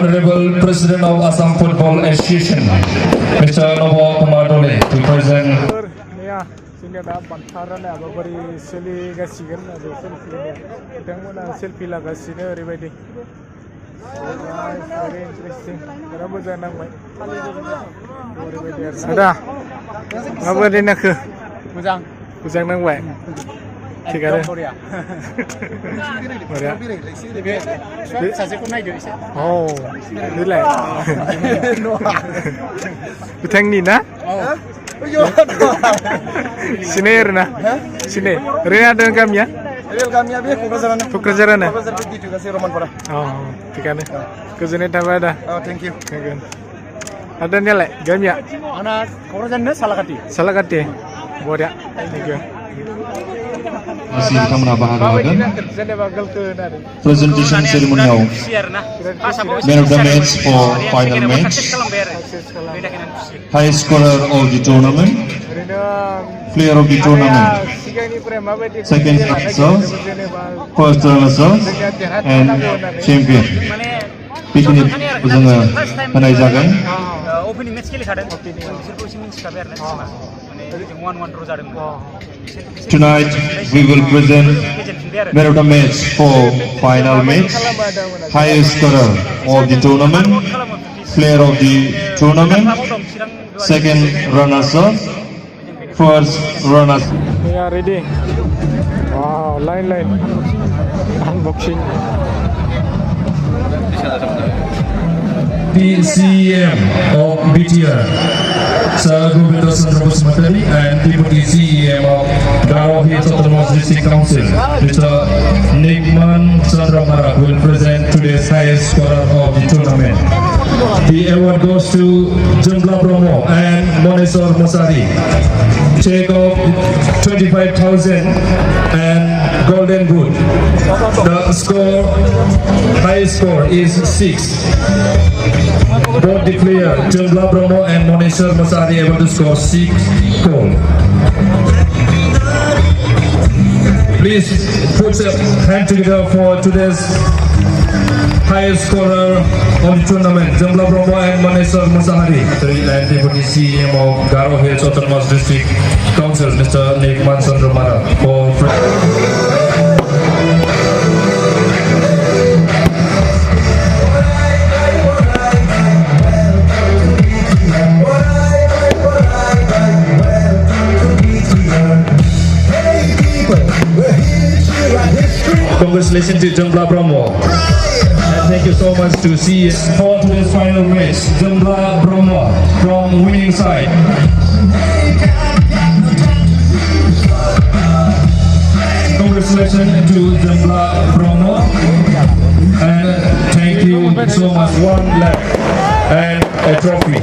Honorable President of Assam Football Association, Mr. Swmkhwr Boro, to present. जोंनिया दा बान्था राननायाबो बोरै सोलिगासिगोन आरो बिथांमोना सेलफि लागासिनो ओरैबायदि भेरि इन्टारेस्टिं बिराद मोजां नांबाय ओरैबायदि आरो आदा माबायदि नांखो मोजां नांबाय थिगानो सासेखौ नायदो एसे औ बेलाय बिथांनि ना sini Rena, sini Rena gamnya? Gamnya bih Kokrajharaana. Gitu kasih Roman Pora. Oh, tikane. Kuzune tabada. Oh, thank you. Ada nyale gamnya? Anak Kokrajharaana Salakati. Salakati. Bodoh. Thank you. Masih kamera bahagia. Presentation ceremonial. Man of the match for final match. High scorer of the tournament. Player of the tournament. Second answer. First answer. And champion. Piknik जोङो होनाय जागोन. Opening match गेलेखादों. बिसोरखौ एसे मिन्थिखाबाय आरो ना जों 1-1 draw जादोंमोन. Tonight we will present man of the match for final match, highest scorer of the tournament, player of the tournament, second runners-up, first runners. We are ready. Wow, line unboxing. The CEM of BTR, Sir Govinda Chandra Basmatari, and Deputy CEM of Garo Hills Autonomous District Council, Mr. Nikman Chandra Mara, will present today's highest scorer of the tournament. The award goes to Swmkhwr Boro and Monesor Mosari. Check of 25,000 and golden boot. The highest score is 6. Both the player Swmkhwr Boro and Monesor Mosari able to score 6 goals. Please put your hand together for today's highest scorer of the tournament, Swmkhwr Boro and Monesor Mosari, and Deputy CEM of Garo Hills Autonomous District Council, Mr. Nikman Chandra Mara, for congratulations to Swmkhwr Boro. And thank you so much to see for today's final match, Swmkhwr Boro from winning side. Congratulations to Swmkhwr Boro. And thank you so much. One left and a trophy.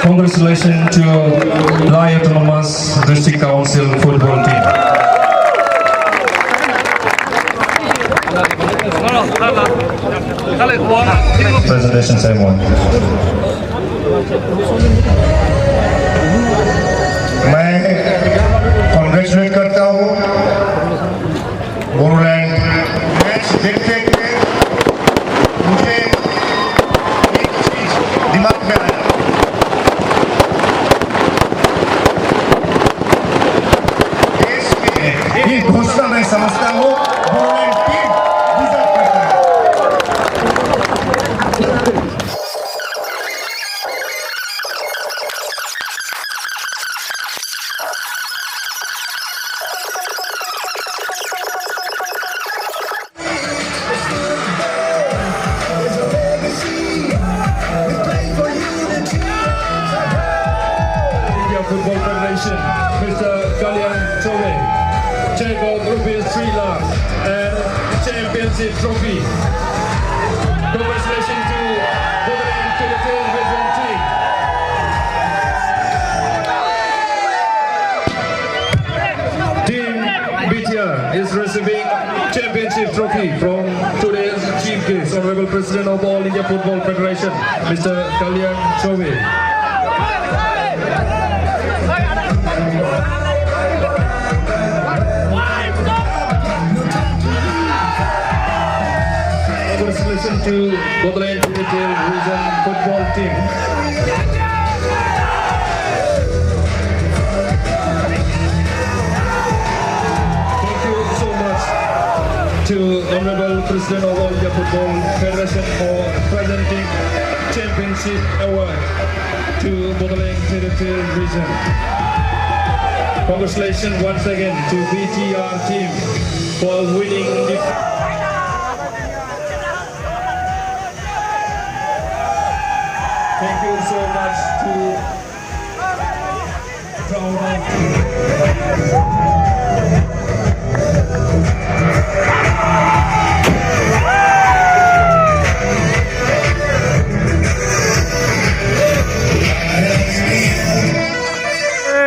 Congratulations to Lai Autonomous District Council football team. Presentation ceremony. मैं congratulate करता हूँ Bodoland match देखते मुझे एक चीज दिमाग में आया देश में ये घोषणा मैं समझता हूँ बोरोलैंड टीम डिजर्व करता है Foundation, Mr. Kalyan Chove, check of rupees 3 lakhs and championship trophy. Congratulations to Bodaland Philippine Region team. Team BTR is receiving championship trophy from today's chief guest, Honorable President of All India Football Federation, Mr. Kalyan Chove. Congratulations to Bodaland Philippine Region football team. To Honorable President of All India Football Federation for presenting championship award to Bodaland Territorial Region. Congratulations once again to BTR team for winning the Thank you so much to proud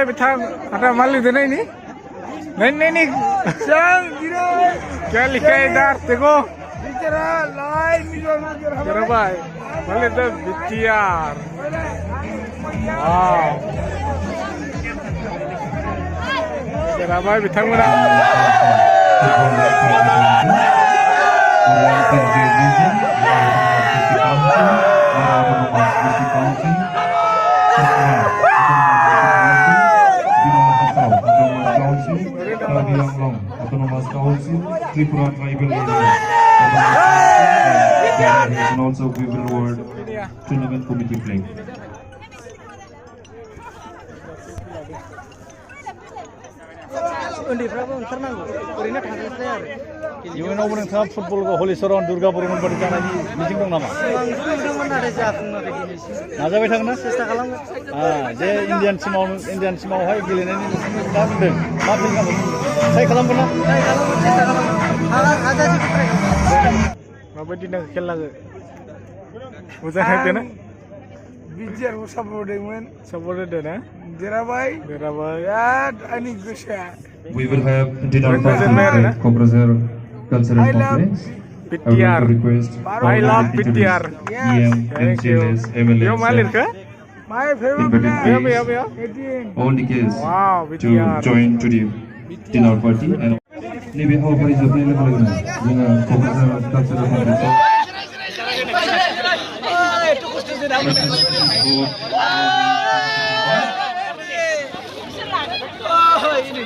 बिथां आता माल लिखते नहीं नहीं क्या लिखा है इधर देखो जरा भाई माल लिखते बिटियार जरा भाई बिथां मना Autonomous Council, Tripura Tribal Area, and also we will award tournament committee flag. इयुनाव नोंथाङा फुटबलखौ हलिचरन दुर्गा बर'मोन बादि जानायनि मिजिं दं नामा? नाजाबाय थागोन ना? सेस्था खालामगोन। जे इन्डियान टीमावहाय गेलेनायनि दा बुंदों मा फिल खालामगोन? ट्राइ खालामगोन ना? ट्राइ खालामगोन, सेस्था खालामगोन। हाजासे ट्राइ खालामगोन। माबायदि नाङो खेलाखौ? मोजां नांदों ना? बिटिआरखौ सापर्ट होदोंमोन। सापर्ट होदों ना? देरहाबाय। बिराद आंनि गोसोआ। We will have dinner party at Kokrajhar Cultural Complex. BTR. I love BTR. EM, MCLS, Yo malir ke? My favorite invited player. guests, all the guests Wow, to BTR. join to the dinner party. And nebe हाबाफारि जोबनाय लोगो लोगोनो जोङो Kokrajhar Cultural Complex ini